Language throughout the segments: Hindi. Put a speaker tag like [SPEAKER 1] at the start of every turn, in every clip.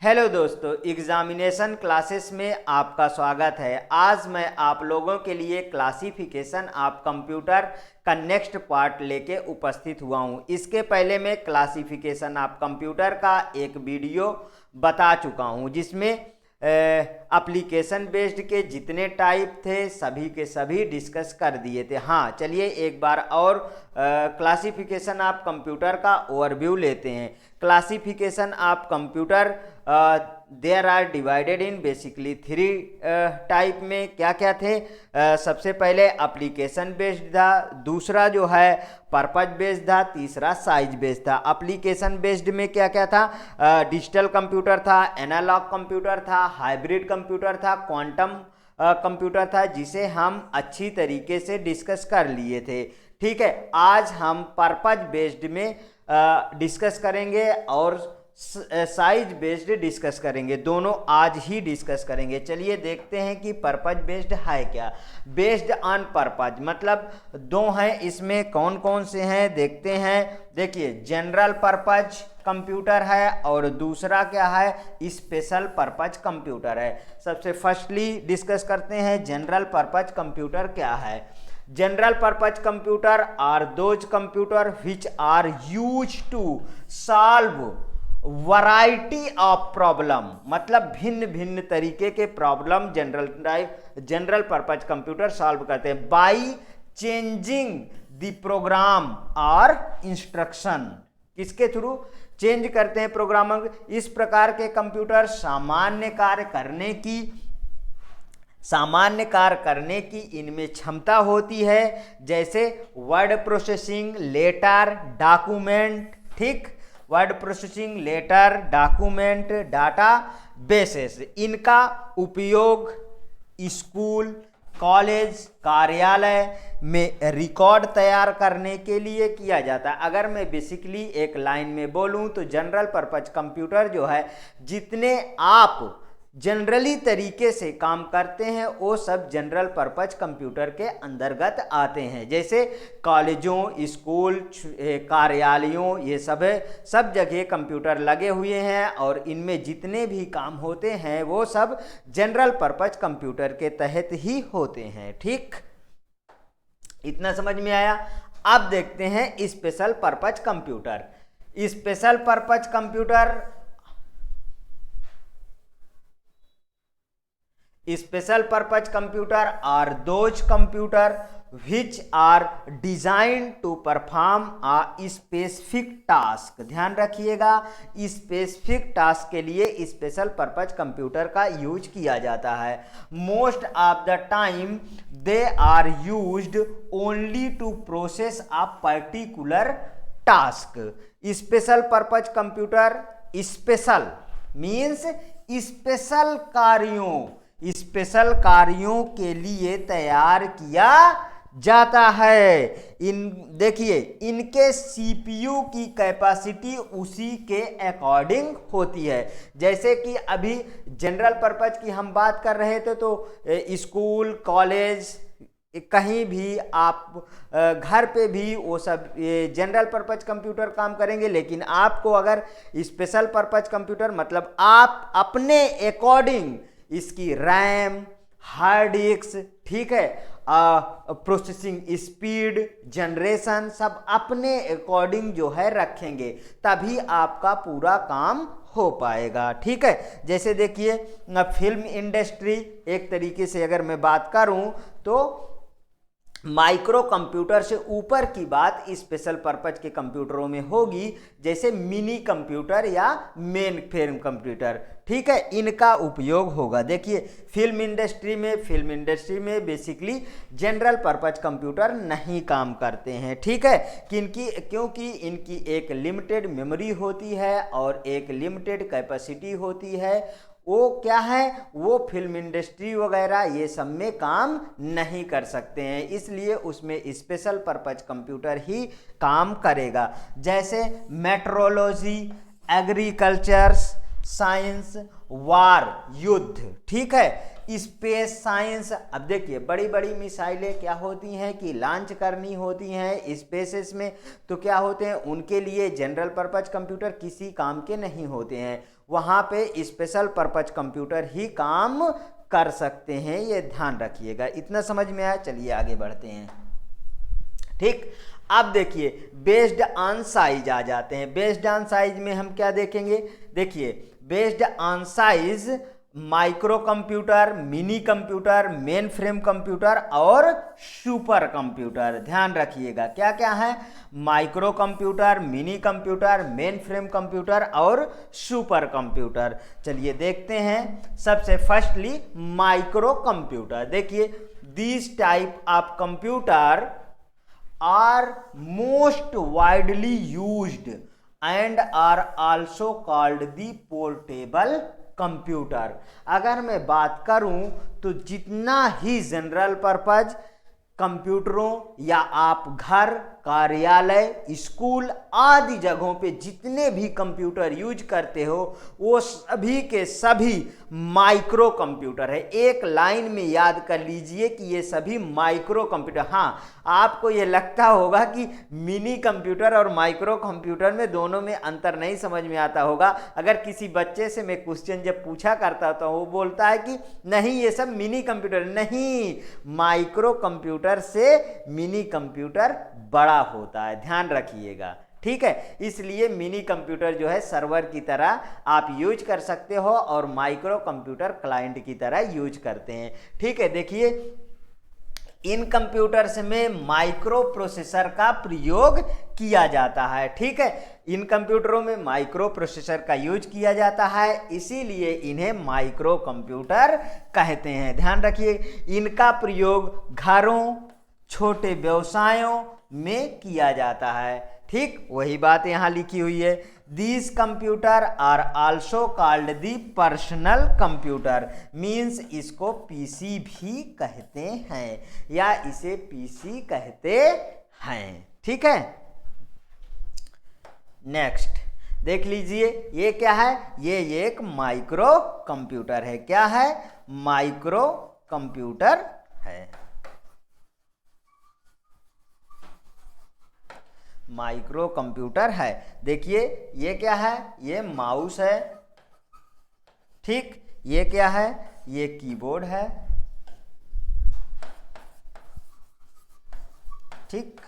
[SPEAKER 1] हेलो दोस्तों, एग्जामिनेशन क्लासेस में आपका स्वागत है। आज मैं आप लोगों के लिए क्लासिफिकेशन ऑफ कंप्यूटर का नेक्स्ट पार्ट लेके उपस्थित हुआ हूं। इसके पहले मैं क्लासिफिकेशन ऑफ कंप्यूटर का एक वीडियो बता चुका हूं जिसमें एप्लीकेशन बेस्ड के जितने टाइप थे सभी के सभी डिस्कस कर दिए थे। हाँ, चलिए एक बार और क्लासिफिकेशन ऑफ कंप्यूटर का ओवरव्यू लेते हैं। Classification of computer there are divided in basically three type में क्या क्या थे। सबसे पहले एप्लीकेशन बेस्ड था, दूसरा जो है पर्पज बेस्ड था, तीसरा साइज बेस्ड था। एप्लीकेशन बेस्ड में क्या क्या था? डिजिटल कंप्यूटर था, एनालॉग कंप्यूटर था, हाइब्रिड कंप्यूटर था, क्वांटम कंप्यूटर था, जिसे हम अच्छी तरीके से डिस्कस कर लिए थे। ठीक है, आज हम पर्पज बेस्ड में डिस्कस करेंगे और साइज बेस्ड डिस्कस करेंगे। दोनों आज ही डिस्कस करेंगे। चलिए देखते हैं कि पर्पज बेस्ड है क्या। बेस्ड ऑन पर्पज मतलब दो हैं, इसमें कौन कौन से हैं देखते हैं। देखिए, जनरल पर्पज कंप्यूटर है और दूसरा क्या है, स्पेशल पर्पज कंप्यूटर है। सबसे फर्स्टली डिस्कस करते हैं जनरल पर्पज कंप्यूटर क्या है। General purpose computer are those computer which are use to solve variety of problem, मतलब भिन्न भिन्न तरीके के problem general purpose computer solve करते हैं बाई चेंजिंग द प्रोग्राम और इंस्ट्रक्शन। किसके थ्रू चेंज करते हैं प्रोग्राम? इस प्रकार के कंप्यूटर सामान्य कार्य करने की इनमें क्षमता होती है, जैसे वर्ड प्रोसेसिंग, लेटर, डॉक्यूमेंट। ठीक, word processing, letter, document, data bases. इनका उपयोग स्कूल, कॉलेज, कार्यालय में रिकॉर्ड तैयार करने के लिए किया जाता है। अगर मैं बेसिकली एक लाइन में बोलूं तो जनरल पर्पज कंप्यूटर जो है, जितने आप जनरली तरीके से काम करते हैं वो सब जनरल पर्पज कंप्यूटर के अंतर्गत आते हैं। जैसे कॉलेजों, स्कूल, कार्यालयों, ये सब जगह कंप्यूटर लगे हुए हैं और इनमें जितने भी काम होते हैं वो सब जनरल पर्पज कंप्यूटर के तहत ही होते हैं। ठीक, इतना समझ में आया। अब देखते हैं special purpose computer. Special purpose computer Special purpose computer are those computer which are designed to perform a specific task। ध्यान रखिएगा, स्पेसिफिक टास्क के लिए स्पेशल पर्पज कंप्यूटर का यूज किया जाता है। Most of the time they are used only to process a particular task. Special purpose computer, special means special कार्यों के लिए तैयार किया जाता है। देखिए, इनके सीपीयू की कैपेसिटी उसी के अकॉर्डिंग होती है। जैसे कि अभी जनरल पर्पज की हम बात कर रहे थे तो स्कूल, कॉलेज, कहीं भी आप घर पे भी वो सब जनरल पर्पज कंप्यूटर काम करेंगे। लेकिन आपको अगर स्पेशल पर्पज कंप्यूटर मतलब आप अपने अकॉर्डिंग इसकी रैम, हार्ड डिस्क, ठीक है, प्रोसेसिंग स्पीड, जनरेशन सब अपने अकॉर्डिंग जो है रखेंगे, तभी आपका पूरा काम हो पाएगा। ठीक है, जैसे देखिए फिल्म इंडस्ट्री एक तरीके से अगर मैं बात करूं तो माइक्रो कंप्यूटर से ऊपर की बात स्पेशल पर्पज के कंप्यूटरों में होगी, जैसे मिनी कंप्यूटर या मेन फ्रेम कंप्यूटर। ठीक है, इनका उपयोग होगा। देखिए, फिल्म इंडस्ट्री में बेसिकली जनरल पर्पज कंप्यूटर नहीं काम करते हैं। ठीक है, क्योंकि इनकी एक लिमिटेड मेमोरी होती है और एक लिमिटेड कैपेसिटी होती है। वो क्या है, वो फिल्म इंडस्ट्री वगैरह ये सब में काम नहीं कर सकते हैं, इसलिए उसमें स्पेशल पर्पज कंप्यूटर ही काम करेगा। जैसे मेट्रोलॉजी, एग्रीकल्चर साइंस, वार, युद्ध। ठीक है, स्पेस साइंस। अब देखिए, बड़ी बड़ी मिसाइलें क्या होती हैं कि लॉन्च करनी होती हैं स्पेसेस में, तो क्या होते हैं, उनके लिए जनरल पर्पज कंप्यूटर किसी काम के नहीं होते हैं। वहाँ पे स्पेशल पर्पज कंप्यूटर ही काम कर सकते हैं, ये ध्यान रखिएगा। इतना समझ में आया? चलिए आगे बढ़ते हैं। ठीक, अब देखिए बेस्ड ऑन साइज आ जाते हैं। बेस्ड ऑन साइज में हम क्या देखेंगे? देखिए based on size micro computer, mini computer, main frame computer और सुपर कंप्यूटर। ध्यान रखिएगा क्या क्या है? Micro computer, mini computer, main frame computer और सुपर कंप्यूटर। चलिए देखते हैं। सबसे फर्स्टली माइक्रो कंप्यूटर। देखिए this type of computer are most widely used and are also called the portable computer। अगर मैं बात करूं तो जितना ही जनरल पर्पज कंप्यूटरों या आप घर, कार्यालय, स्कूल आदि जगहों पे जितने भी कंप्यूटर यूज करते हो वो सभी के सभी माइक्रो कंप्यूटर है। एक लाइन में याद कर लीजिए कि ये सभी माइक्रो कंप्यूटर। हाँ, आपको ये लगता होगा कि मिनी कंप्यूटर और माइक्रो कंप्यूटर में दोनों में अंतर नहीं समझ में आता होगा। अगर किसी बच्चे से मैं क्वेश्चन जब पूछा करता था वो बोलता है कि नहीं ये सब मिनी कंप्यूटर, नहीं, माइक्रो कंप्यूटर से मिनी कंप्यूटर बड़ा होता है, ध्यान रखिएगा। ठीक है, इसलिए मिनी कंप्यूटर जो है सर्वर की तरह आप यूज कर सकते हो और माइक्रो कंप्यूटर क्लाइंट की तरह यूज करते हैं। ठीक है, देखिए इन कंप्यूटर्स में माइक्रो प्रोसेसर का प्रयोग किया जाता है। ठीक है, इन कंप्यूटरों में माइक्रो प्रोसेसर का यूज किया जाता है, इसीलिए इन्हें माइक्रो कंप्यूटर कहते हैं। ध्यान रखिए, इनका प्रयोग घरों, छोटे व्यवसायों में किया जाता है। ठीक, वही बात यहां लिखी हुई है। These computer are also called the personal computer, means इसको पीसी भी कहते हैं या इसे पीसी कहते हैं। ठीक है, नेक्स्ट देख लीजिए ये क्या है? ये एक माइक्रो कंप्यूटर है। क्या है? माइक्रो कंप्यूटर है। माइक्रो कंप्यूटर है। देखिए ये क्या है? ये माउस है। ठीक, ये क्या है? ये कीबोर्ड है। ठीक,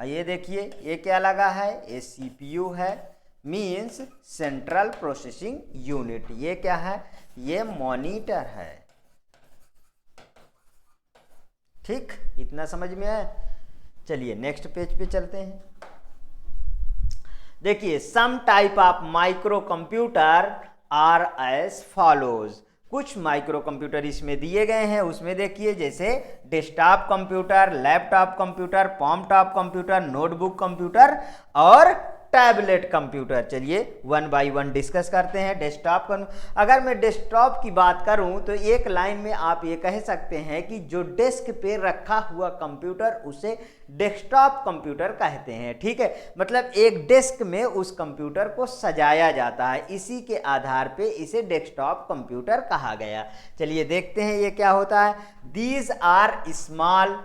[SPEAKER 1] ये देखिए ये क्या लगा है? ये सीपीयू है, मीन्स सेंट्रल प्रोसेसिंग यूनिट। ये क्या है? ये मॉनिटर है। ठीक, इतना समझ में आया? चलिए नेक्स्ट पेज पे चलते हैं। देखिए some type of micro computer are as follows. कुछ माइक्रो कंप्यूटर इसमें दिए गए हैं, उसमें देखिए जैसे desktop computer, laptop computer, palmtop computer, notebook computer और टैबलेट कंप्यूटर। चलिए वन बाय वन डिस्कस करते हैं। डेस्कटॉप अगर मैं डेस्कटॉप की बात करूं तो एक लाइन में आप ये कह सकते हैं कि जो डेस्क पे रखा हुआ कंप्यूटर उसे डेस्कटॉप कंप्यूटर कहते हैं। ठीक है, मतलब एक डेस्क में उस कंप्यूटर को सजाया जाता है, इसी के आधार पे इसे डेस्कटॉप कंप्यूटर कहा गया। चलिए देखते हैं ये क्या होता है। These are small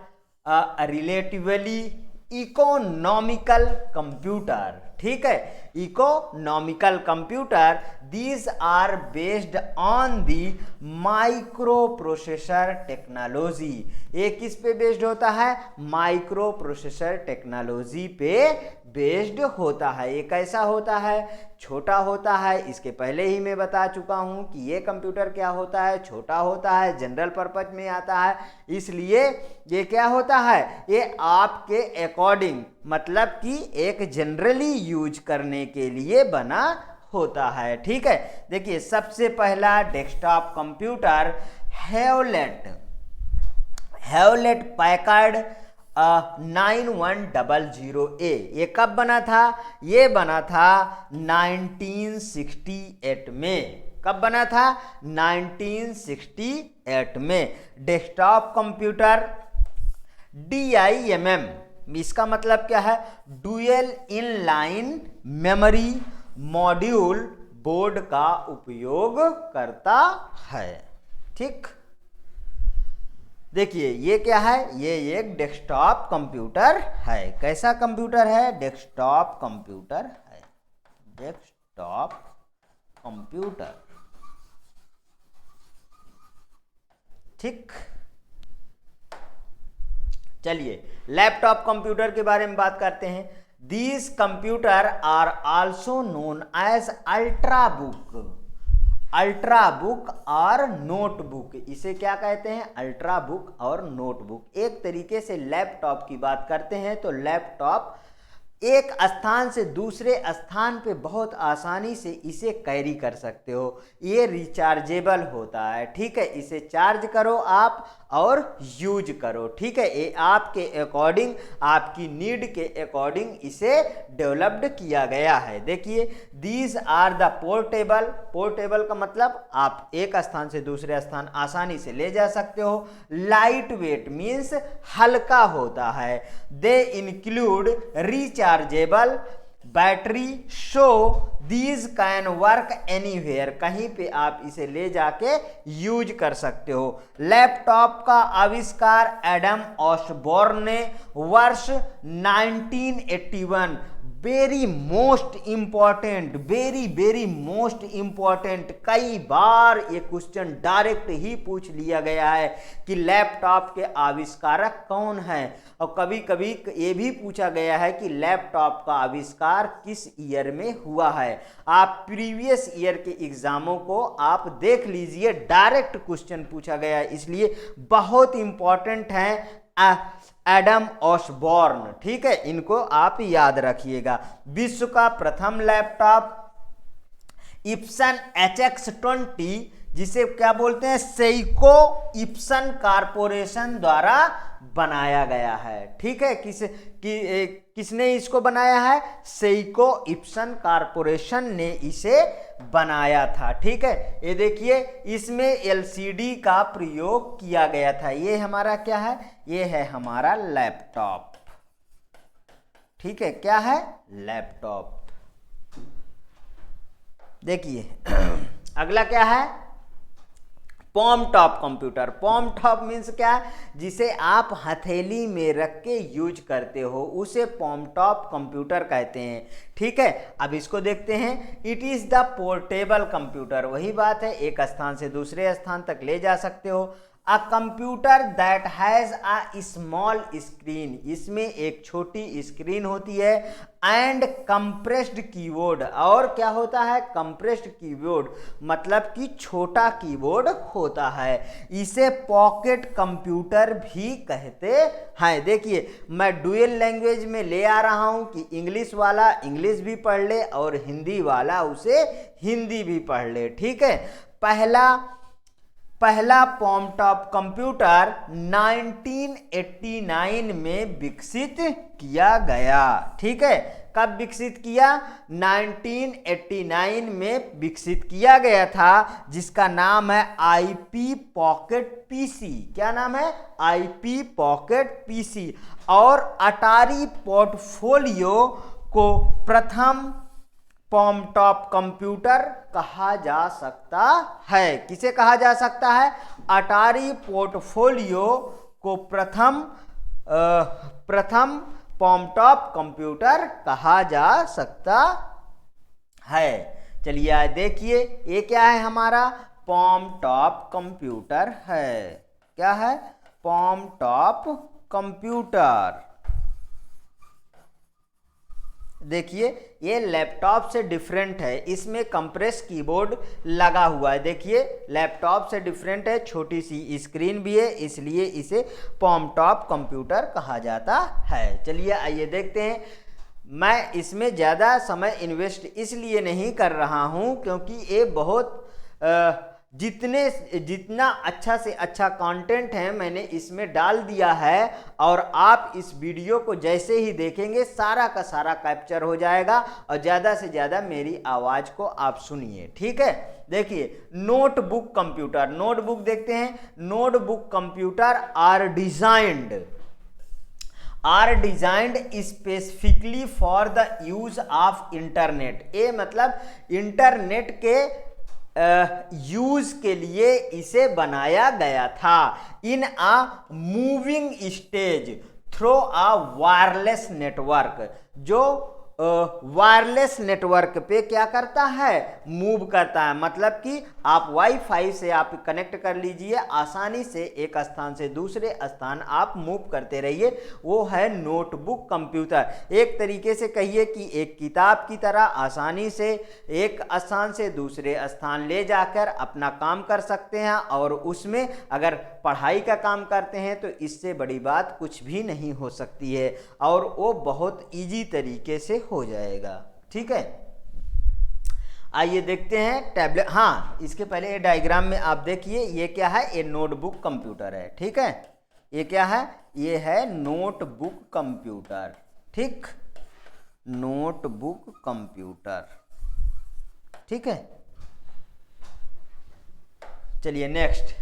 [SPEAKER 1] relatively economical computer. ठीक है, economical computer, these are based on the micro processor technology. ये किस पे बेस्ड होता है? माइक्रो प्रोसेसर टेक्नोलॉजी पे बेस्ड होता है। ये कैसा होता है? छोटा होता है। इसके पहले ही मैं बता चुका हूं कि ये कंप्यूटर क्या होता है? छोटा होता है, जनरल पर्पज में आता है, इसलिए ये क्या होता है? ये आपके अकॉर्डिंग, मतलब कि एक जनरली यूज करने के लिए बना होता है। ठीक है, देखिए सबसे पहला desktop computer Hewlett Packard 9100A। ये कब बना था? ये बना था 1968 में। कब बना था? 1968 में। डेस्कटॉप कंप्यूटर DIMM, इसका मतलब क्या है? Dual inline memory module board का उपयोग करता है। ठीक, देखिए ये क्या है? ये एक डेस्कटॉप कंप्यूटर है। कैसा कंप्यूटर है? डेस्कटॉप कंप्यूटर है। Desktop computer. ठीक, चलिए लैपटॉप कंप्यूटर के बारे में बात करते हैं। These computer are also known as ultrabook. Ultrabook और नोटबुक, इसे क्या कहते हैं? अल्ट्राबुक और नोटबुक। एक तरीके से लैपटॉप की बात करते हैं तो लैपटॉप एक स्थान से दूसरे स्थान पे बहुत आसानी से इसे कैरी कर सकते हो। ये रिचार्जेबल होता है, ठीक है। इसे चार्ज करो आप और यूज करो, ठीक है। ये आपके अकॉर्डिंग, आपकी नीड के अकॉर्डिंग इसे डेवलप्ड किया गया है। देखिए, these are the portable. Portable का मतलब आप एक स्थान से दूसरे स्थान आसानी से ले जा सकते हो। लाइट वेट मीन्स हल्का होता है। They include rechargeable battery, show these can work anywhere. कहीं पे आप इसे ले जाके यूज कर सकते हो। लैपटॉप का आविष्कार एडम ऑसबॉर्न ने वर्ष 1981, very most important, very most important, कई बार ये क्वेश्चन डायरेक्ट ही पूछ लिया गया है कि लैपटॉप के आविष्कारक कौन है। और कभी कभी ये भी पूछा गया है कि लैपटॉप का आविष्कार किस ईयर में हुआ है। आप प्रीवियस ईयर के एग्जामों को आप देख लीजिए, डायरेक्ट क्वेश्चन पूछा गया है, इसलिए बहुत इंपॉर्टेंट है एडम ऑसबॉर्न, ठीक है। इनको आप याद रखिएगा। विश्व का प्रथम लैपटॉप इप्सन HX20, जिसे क्या बोलते हैं? सेइको इप्सन कारपोरेशन द्वारा बनाया गया है, ठीक है। किसने इसको बनाया है? सेइको इप्सन कारपोरेशन ने इसे बनाया था, ठीक है। ये देखिए, इसमें LCD का प्रयोग किया गया था। ये हमारा क्या है? ये है हमारा लैपटॉप, ठीक है। क्या है? लैपटॉप। देखिए अगला क्या है? पॉम टॉप कंप्यूटर। पॉम टॉप मीन्स क्या है? जिसे आप हथेली में रख के यूज करते हो, उसे पॉम टॉप कंप्यूटर कहते हैं, ठीक है। अब इसको देखते हैं। It is the portable computer. वही बात है, एक स्थान से दूसरे स्थान तक ले जा सकते हो। A computer that has a small screen. इसमें एक छोटी स्क्रीन होती है। And compressed keyboard. और क्या होता है? कंप्रेस्ड कीबोर्ड मतलब कि छोटा कीबोर्ड होता है। इसे पॉकेट कंप्यूटर भी कहते हैं। देखिए, मैं डुअल लैंग्वेज में ले आ रहा हूं कि इंग्लिश वाला इंग्लिश भी पढ़ ले और हिंदी वाला उसे हिंदी भी पढ़ ले, ठीक है। पहला पॉम टॉप कंप्यूटर 1989 में विकसित किया गया, ठीक है। कब विकसित किया? 1989 में विकसित किया गया था, जिसका नाम है IP पॉकेट PC। क्या नाम है? IP pocket PC। और अटारी पोर्टफोलियो को प्रथम पॉम टॉप कंप्यूटर कहा जा सकता है। किसे कहा जा सकता है? अटारी पोर्टफोलियो को प्रथम पॉम टॉप कंप्यूटर कहा जा सकता है। चलिए देखिए, ये क्या है? हमारा पॉम टॉप कंप्यूटर है। क्या है? पॉम टॉप कंप्यूटर। देखिए, ये लैपटॉप से डिफरेंट है, इसमें कंप्रेस कीबोर्ड लगा हुआ है। देखिए, लैपटॉप से डिफरेंट है, छोटी सी स्क्रीन भी है, इसलिए इसे पॉम टॉप कंप्यूटर कहा जाता है। चलिए आइए देखते हैं। मैं इसमें ज़्यादा समय इन्वेस्ट इसलिए नहीं कर रहा हूँ क्योंकि ये बहुत जितना अच्छा से अच्छा कंटेंट है मैंने इसमें डाल दिया है, और आप इस वीडियो को जैसे ही देखेंगे सारा का सारा कैप्चर हो जाएगा और ज़्यादा से ज़्यादा मेरी आवाज़ को आप सुनिए, ठीक है। देखिए, नोटबुक कंप्यूटर। नोटबुक देखते हैं। Notebook computer are designed specifically for the use of internet. ये मतलब इंटरनेट के यूज के लिए इसे बनाया गया था। In a moving stage through a wireless network. जो वायरलेस नेटवर्क पे क्या करता है, मूव करता है। मतलब कि आप वाईफाई से आप कनेक्ट कर लीजिए, आसानी से एक स्थान से दूसरे स्थान आप मूव करते रहिए, वो है नोटबुक कंप्यूटर। एक तरीके से कहिए कि एक किताब की तरह आसानी से एक स्थान से दूसरे स्थान ले जाकर अपना काम कर सकते हैं, और उसमें अगर पढ़ाई का काम करते हैं तो इससे बड़ी बात कुछ भी नहीं हो सकती है, और वो बहुत इजी तरीके से हो जाएगा। ठीक है, आइए देखते हैं टैबलेट। हाँ, इसके पहले ये डायग्राम में आप देखिए, ये क्या है, ये नोटबुक कंप्यूटर है। ठीक है, ये क्या है, ये है नोटबुक कंप्यूटर। ठीक, नोटबुक कंप्यूटर। ठीक है, चलिए नेक्स्ट,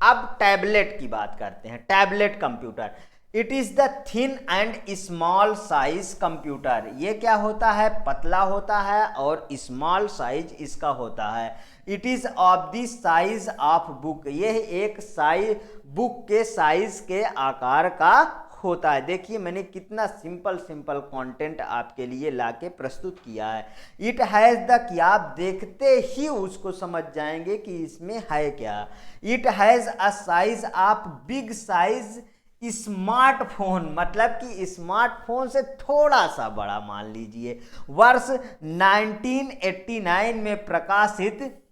[SPEAKER 1] अब टैबलेट की बात करते हैं। Tablet computer, it is the thin and small size computer. ये क्या होता है, पतला होता है और स्मॉल साइज इसका होता है। It is of the size of book, यह एक साइज बुक के साइज के आकार का होता है। देखिए मैंने कितना सिंपल कंटेंट आपके लिए लाके प्रस्तुत किया है। इट हैज़ द, कि आप देखते ही उसको समझ जाएंगे कि इसमें है क्या। It has a size of big size smartphone, मतलब कि स्मार्टफोन से थोड़ा सा बड़ा मान लीजिए। वर्ष 1989 में प्रकाशित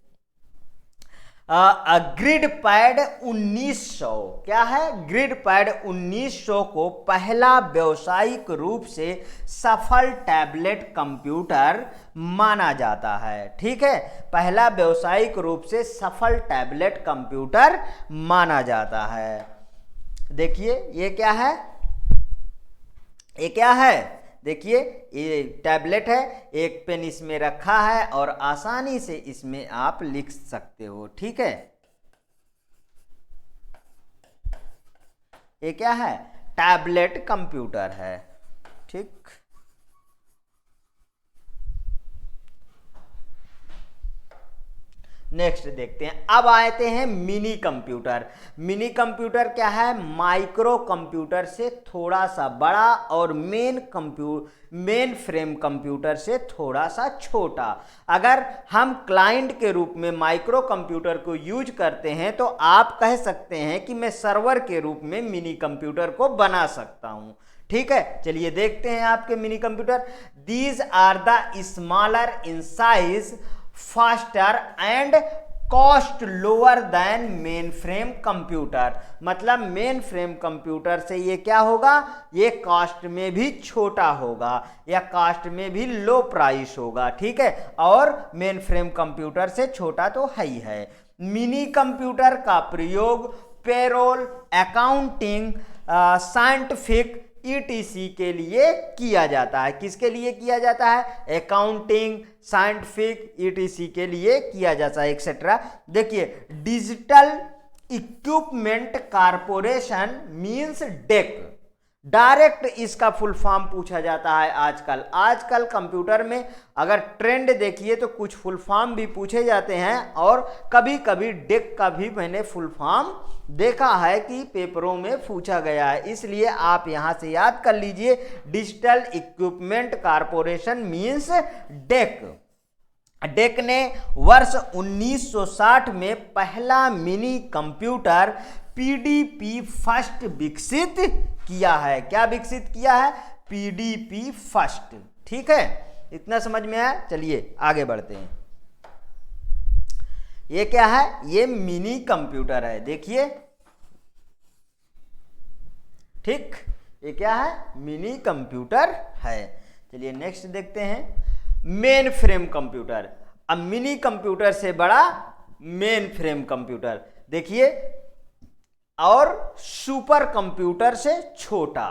[SPEAKER 1] ग्रिड पैड 1900, क्या है, ग्रिड पैड 1900 को पहला व्यावसायिक रूप से सफल टैबलेट कंप्यूटर माना जाता है। ठीक है, पहला व्यावसायिक रूप से सफल टैबलेट कंप्यूटर माना जाता है। देखिए ये क्या है, ये क्या है, देखिए ये टैबलेट है, एक पेन इसमें रखा है और आसानी से इसमें आप लिख सकते हो। ठीक है, ये क्या है, टैबलेट कंप्यूटर है। ठीक, नेक्स्ट देखते हैं। अब आते हैं मिनी कंप्यूटर। मिनी कंप्यूटर क्या है, माइक्रो कंप्यूटर से थोड़ा सा बड़ा और मेन फ्रेम कंप्यूटर से थोड़ा सा छोटा। अगर हम क्लाइंट के रूप में माइक्रो कंप्यूटर को यूज करते हैं तो आप कह सकते हैं कि मैं सर्वर के रूप में मिनी कंप्यूटर को बना सकता हूं। ठीक है, चलिए देखते हैं आपके mini computer. These are the smaller in size, faster and cost lower than main frame computer. मतलब मेन फ्रेम कंप्यूटर से ये क्या होगा, ये कॉस्ट में भी छोटा होगा या कॉस्ट में भी लो प्राइस होगा। ठीक है, और मेन फ्रेम कंप्यूटर से छोटा तो है ही है। मिनी कंप्यूटर का प्रयोग पेरोल, अकाउंटिंग, साइंटिफिक ETC के लिए किया जाता है। किसके लिए किया जाता है, अकाउंटिंग, साइंटिफिक, ETC के लिए किया जाता है, एक्सेट्रा। देखिए digital equipment corporation means deck, direct इसका फुल फॉर्म पूछा जाता है। आजकल कंप्यूटर में अगर ट्रेंड देखिए तो कुछ फुल फॉर्म भी पूछे जाते हैं, और कभी कभी डेक का भी मैंने फुल फॉर्म देखा है कि पेपरों में पूछा गया है, इसलिए आप यहां से याद कर लीजिए, digital equipment corporation means deck. Deck ने वर्ष 1960 में पहला मिनी कंप्यूटर PDP फर्स्ट विकसित किया है। क्या विकसित किया है, PDP फर्स्ट। ठीक है, इतना समझ में आया। चलिए आगे बढ़ते हैं। ये क्या है, ये मिनी कंप्यूटर है, देखिए। ठीक, ये क्या है, मिनी कंप्यूटर है। चलिए नेक्स्ट देखते हैं, मेन फ्रेम कंप्यूटर। अब मिनी कंप्यूटर से बड़ा मेन फ्रेम कंप्यूटर, देखिए, और सुपर कंप्यूटर से छोटा।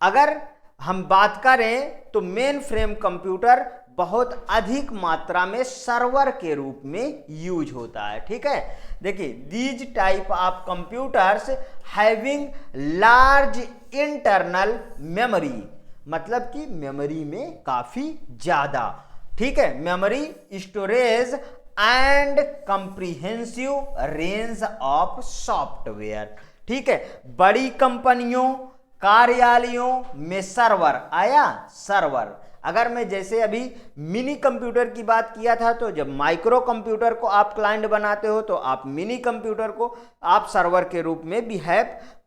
[SPEAKER 1] अगर हम बात करें तो मेन फ्रेम कंप्यूटर बहुत अधिक मात्रा में सर्वर के रूप में यूज होता है। ठीक है, देखिए these type of computers having large internal memory, मतलब कि मेमोरी में काफी ज्यादा, ठीक है, memory storage and comprehensive range of software. ठीक है, बड़ी कंपनियों, कार्यालयों में सर्वर आया, सर्वर अगर मैं जैसे अभी मिनी कंप्यूटर की बात किया था, तो जब माइक्रो कंप्यूटर को आप क्लाइंट बनाते हो तो आप मिनी कंप्यूटर को आप सर्वर के रूप में बिहेव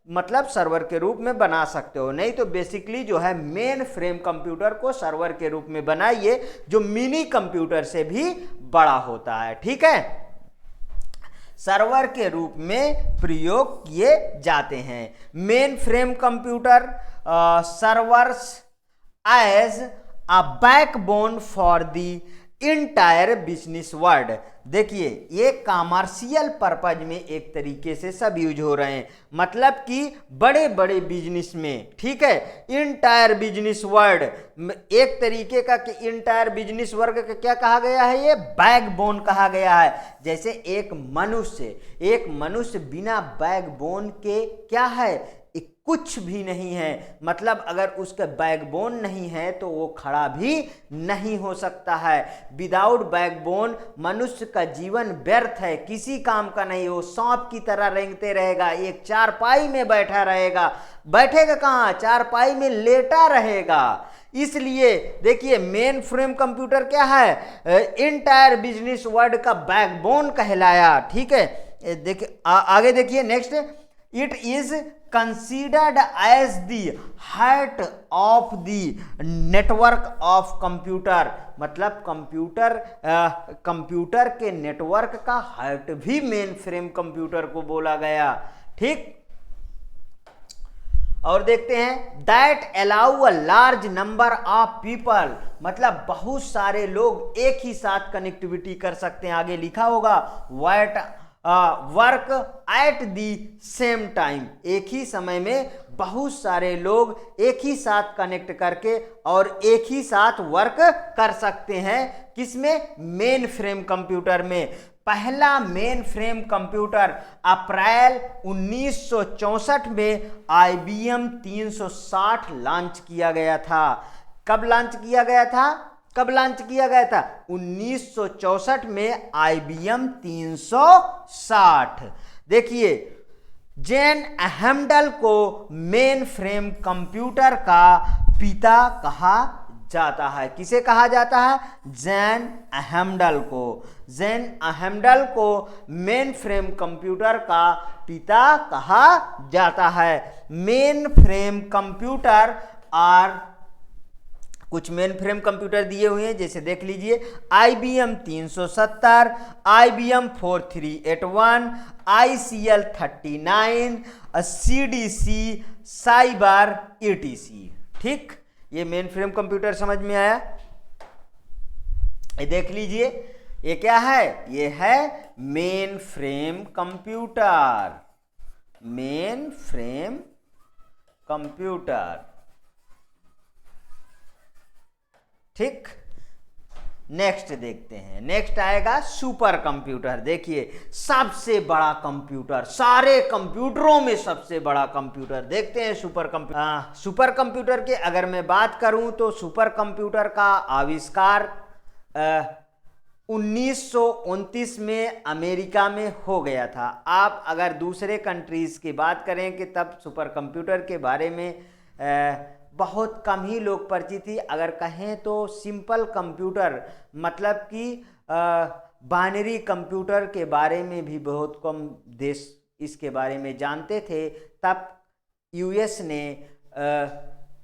[SPEAKER 1] मतलब सर्वर के रूप में बना सकते हो। नहीं तो बेसिकली जो है मेन फ्रेम कंप्यूटर को सर्वर के रूप में बनाइए, जो मिनी कंप्यूटर से भी बड़ा होता है। ठीक है, सर्वर के रूप में प्रयोग किए जाते हैं। Main frame computer servers as a backbone for the entire business world. देखिए ये कमर्शियल पर्पज में एक तरीके से सब यूज हो रहे हैं, मतलब कि बड़े बड़े बिजनेस में। ठीक है, इंटायर बिजनेस वर्ल्ड एक तरीके का कि इंटायर बिजनेस वर्ग का क्या कहा गया है, ये बैकबोन कहा गया है। जैसे एक मनुष्य बिना बैकबोन के क्या है, कुछ भी नहीं है। मतलब अगर उसका बैकबोन नहीं है तो वो खड़ा भी नहीं हो सकता है। विदाउट बैकबोन मनुष्य का जीवन व्यर्थ है, किसी काम का नहीं। वो सांप की तरह रेंगते रहेगा, एक चारपाई में बैठा रहेगा। बैठेगा कहाँ, चारपाई में लेटा रहेगा। इसलिए देखिए मेन फ्रेम कंप्यूटर क्या है, इंटायर बिजनेस वर्ल्ड का बैकबोन कहलाया। ठीक है, देखिए आगे देखिए next, it is considered as the heart of the network of computer। मतलब कंप्यूटर के नेटवर्क का हार्ट भी मेन फ्रेम कंप्यूटर को बोला गया। ठीक, और देखते हैं that allow a large number of people, मतलब बहुत सारे लोग एक ही साथ कनेक्टिविटी कर सकते हैं। आगे लिखा होगा work at the same time, एक ही समय में बहुत सारे लोग एक ही साथ कनेक्ट करके और एक ही साथ वर्क कर सकते हैं। किसमें, मेन फ्रेम कंप्यूटर में। पहला मेन फ्रेम कंप्यूटर अप्रैल 1964 में IBM 360 लॉन्च किया गया था। कब लॉन्च किया गया था, 1964 में IBM 360। देखिए जैन हैम्डल को मेन फ्रेम कंप्यूटर का पिता कहा जाता है। किसे कहा जाता है, जैन हैम्डल को मेन फ्रेम कंप्यूटर का पिता कहा जाता है। मेन फ्रेम कंप्यूटर और कुछ मेन फ्रेम कंप्यूटर दिए हुए हैं, जैसे देख लीजिए IBM 370, IBM 4381, ICL 39, CDC, cyber ETC। ठीक, ये मेन फ्रेम कंप्यूटर समझ में आया। ये देख लीजिए ये क्या है, ये है main frame computer. Main frame computer. ठीक, नेक्स्ट देखते हैं। नेक्स्ट आएगा सुपर कंप्यूटर। देखिए सबसे बड़ा कंप्यूटर, सारे कंप्यूटरों में सबसे बड़ा कंप्यूटर। देखते हैं सुपर कंप्यूटर की अगर मैं बात करूं तो सुपर कंप्यूटर का आविष्कार 1929 में अमेरिका में हो गया था। आप अगर दूसरे कंट्रीज की बात करें कि तब सुपर कंप्यूटर के बारे में बहुत कम ही लोग परिचित थी। अगर कहें तो सिंपल कंप्यूटर मतलब कि बाइनरी कंप्यूटर के बारे में भी बहुत कम देश इसके बारे में जानते थे। तब US ने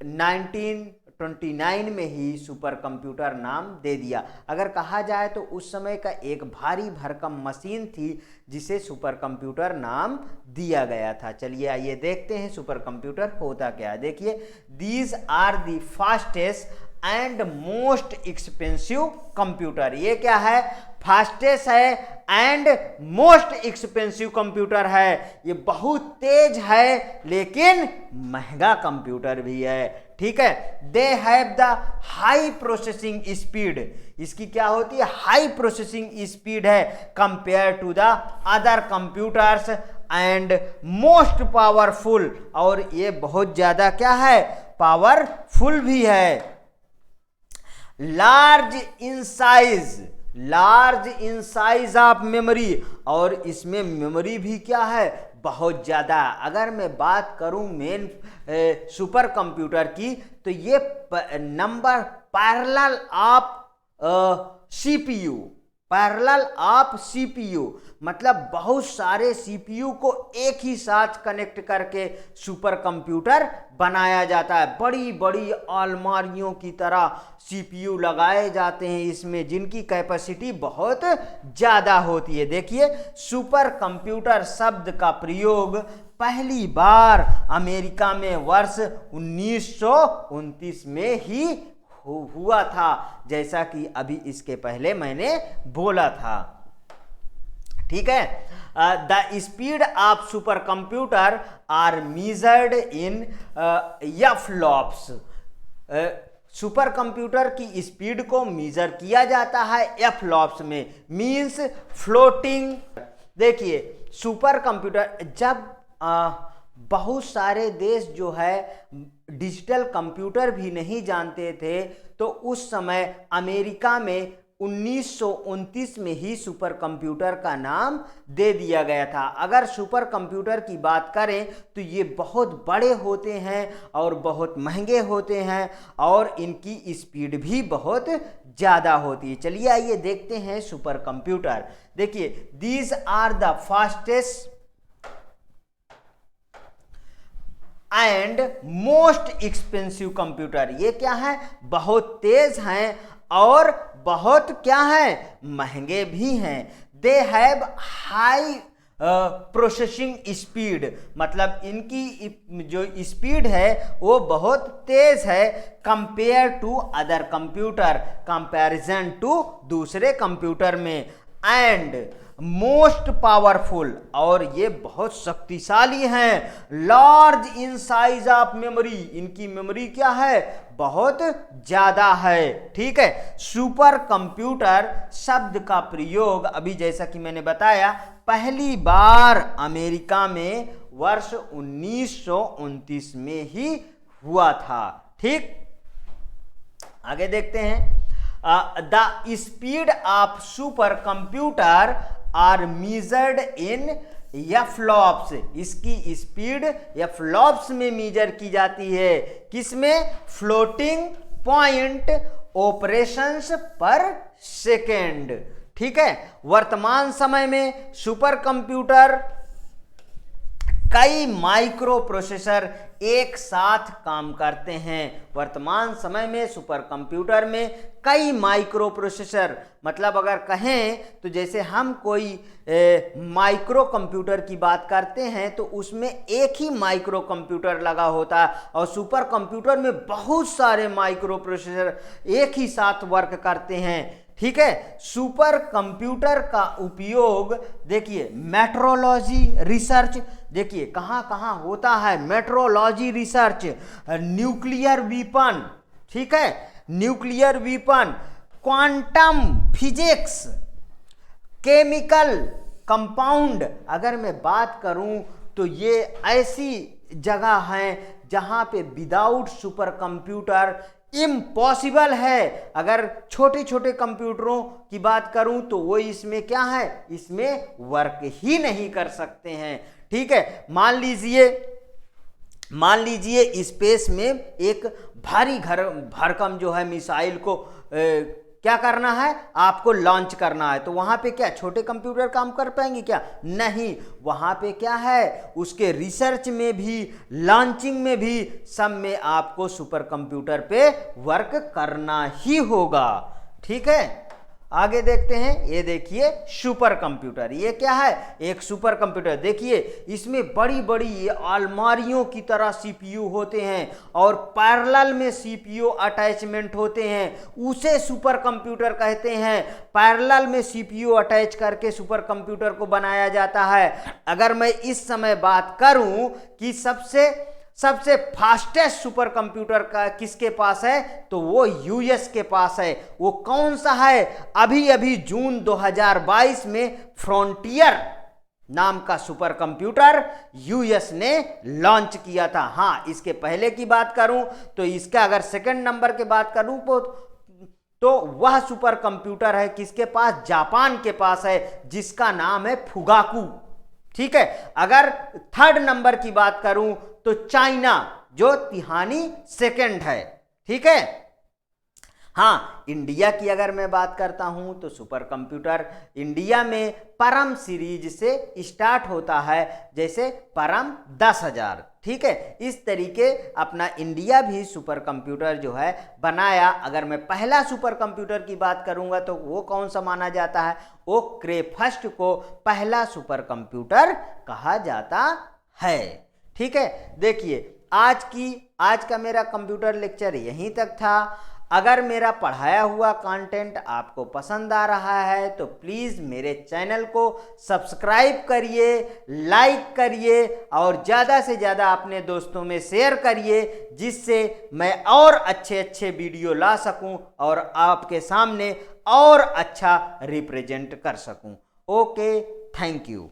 [SPEAKER 1] 1929 में ही सुपर कंप्यूटर नाम दे दिया। अगर कहा जाए तो उस समय का एक भारी भरकम मशीन थी जिसे सुपर कंप्यूटर नाम दिया गया था। चलिए आइए देखते हैं सुपर कंप्यूटर होता क्या है। देखिए these are the fastest and most expensive computer. ये क्या है, फास्टेस्ट है एंड मोस्ट एक्सपेंसिव कंप्यूटर है। ये बहुत तेज है लेकिन महंगा कंप्यूटर भी है। ठीक है, they have the high processing speed. इसकी क्या होती है, हाई प्रोसेसिंग स्पीड है compare to the other computers and most powerful. और ये बहुत ज्यादा क्या है, पावरफुल भी है। Large in size of memory, और इसमें मेमोरी भी क्या है, बहुत ज़्यादा। अगर मैं बात करूं मेन सुपर कंप्यूटर की, तो ये number parallel of CPU, parallel of CPU मतलब बहुत सारे सीपीयू को एक ही साथ कनेक्ट करके सुपर कंप्यूटर बनाया जाता है। बड़ी बड़ी अलमारियों की तरह सीपीयू लगाए जाते हैं इसमें, जिनकी कैपेसिटी बहुत ज़्यादा होती है। देखिए, सुपर कंप्यूटर शब्द का प्रयोग पहली बार अमेरिका में वर्ष 1929 में ही हुआ था, जैसा कि अभी इसके पहले मैंने बोला था। ठीक है, the speed of super computer are measured in flops. Super computer की स्पीड को मेजर किया जाता है एफ्लॉप्स में, मींस फ्लोटिंग। देखिए, सुपर कंप्यूटर जब बहुत सारे देश जो है डिजिटल कंप्यूटर भी नहीं जानते थे, तो उस समय अमेरिका में 1929 में ही सुपर कंप्यूटर का नाम दे दिया गया था। अगर सुपर कंप्यूटर की बात करें तो ये बहुत बड़े होते हैं और बहुत महंगे होते हैं और इनकी स्पीड भी बहुत ज़्यादा होती है। चलिए आइए देखते हैं सुपर कंप्यूटर। देखिए, these are the fastest and most expensive computer. ये क्या है? बहुत तेज हैं और बहुत क्या है? महंगे भी हैं। They have high processing speed, मतलब इनकी जो स्पीड है वो बहुत तेज है compare to other computer, comparison to दूसरे कंप्यूटर में। एंड मोस्ट पावरफुल, और ये बहुत शक्तिशाली हैं। Large in size of memory, इनकी मेमोरी क्या है? बहुत ज्यादा है। ठीक है, सुपर कंप्यूटर शब्द का प्रयोग अभी जैसा कि मैंने बताया पहली बार अमेरिका में वर्ष 1929 में ही हुआ था। ठीक, आगे देखते हैं। The speed of super computer are measured in flops. इसकी स्पीड एफ्लॉप्स में मेजर की जाती है। किसमें? Floating point operations per second. ठीक है, वर्तमान समय में सुपर कंप्यूटर कई माइक्रो प्रोसेसर एक साथ काम करते हैं। वर्तमान समय में सुपर कंप्यूटर में कई माइक्रो प्रोसेसर, मतलब अगर कहें तो जैसे हम कोई माइक्रो कंप्यूटर की बात करते हैं तो उसमें एक ही माइक्रो कंप्यूटर लगा होता है, और सुपर कंप्यूटर में बहुत सारे माइक्रो प्रोसेसर एक ही साथ वर्क करते हैं। ठीक है, सुपर कंप्यूटर का उपयोग देखिए मेट्रोलॉजी रिसर्च, देखिए कहाँ कहाँ होता है मेट्रोलॉजी रिसर्च, न्यूक्लियर वीपन, ठीक है, nuclear weapon, quantum physics, chemical compound. अगर मैं बात करूं तो ये ऐसी जगह हैं जहां पे विदाउट सुपर कंप्यूटर इम्पॉसिबल है। अगर छोटे छोटे कंप्यूटरों की बात करूं तो वो इसमें क्या है? इसमें वर्क ही नहीं कर सकते हैं। ठीक है, मान लीजिए स्पेस में एक भारी भरकम जो है मिसाइल को क्या करना है? आपको लॉन्च करना है, तो वहां पे क्या छोटे कंप्यूटर काम कर पाएंगे क्या? नहीं, वहां पे क्या है? उसके रिसर्च में भी, लॉन्चिंग में भी, सब में आपको सुपर कंप्यूटर पे वर्क करना ही होगा। ठीक है, आगे देखते हैं। ये देखिए सुपर कंप्यूटर, ये क्या है? एक सुपर कंप्यूटर। देखिए इसमें बड़ी बड़ी अलमारियों की तरह सीपीयू होते हैं और पैरेलल में सीपीयू अटैचमेंट होते हैं, उसे सुपर कंप्यूटर कहते हैं। पैरेलल में सीपीयू अटैच करके सुपर कंप्यूटर को बनाया जाता है। अगर मैं इस समय बात करूं कि सबसे फास्टेस्ट सुपर कंप्यूटर का किसके पास है, तो वो यूएस के पास है। वो कौन सा है? अभी अभी जून 2022 में फ्रंटियर नाम का सुपर कंप्यूटर यूएस ने लॉन्च किया था। हाँ, इसके पहले की बात करूं तो इसका अगर सेकंड नंबर की बात करूं तो वह सुपर कंप्यूटर है किसके पास? जापान के पास है, जिसका नाम है फुगाकू। ठीक है। अगर थर्ड नंबर की बात करूं तो चाइना जो तिहानी सेकंड है, ठीक है। हाँ, इंडिया की अगर मैं बात करता हूं तो सुपर कंप्यूटर इंडिया में परम सीरीज से स्टार्ट होता है, जैसे परम 10,000, ठीक है। इस तरीके अपना इंडिया भी सुपर कंप्यूटर जो है बनाया। अगर मैं पहला सुपर कंप्यूटर की बात करूंगा तो वो कौन सा माना जाता है, वो क्रेफस्ट को पहला सुपर कंप्यूटर कहा जाता है, ठीक है। देखिए आज का मेरा कंप्यूटर लेक्चर यहीं तक था। अगर मेरा पढ़ाया हुआ कंटेंट आपको पसंद आ रहा है तो प्लीज़ मेरे चैनल को सब्सक्राइब करिए, लाइक करिए और ज़्यादा से ज़्यादा अपने दोस्तों में शेयर करिए, जिससे मैं और अच्छे अच्छे वीडियो ला सकूं और आपके सामने और अच्छा रिप्रेजेंट कर सकूं। Okay, thank you.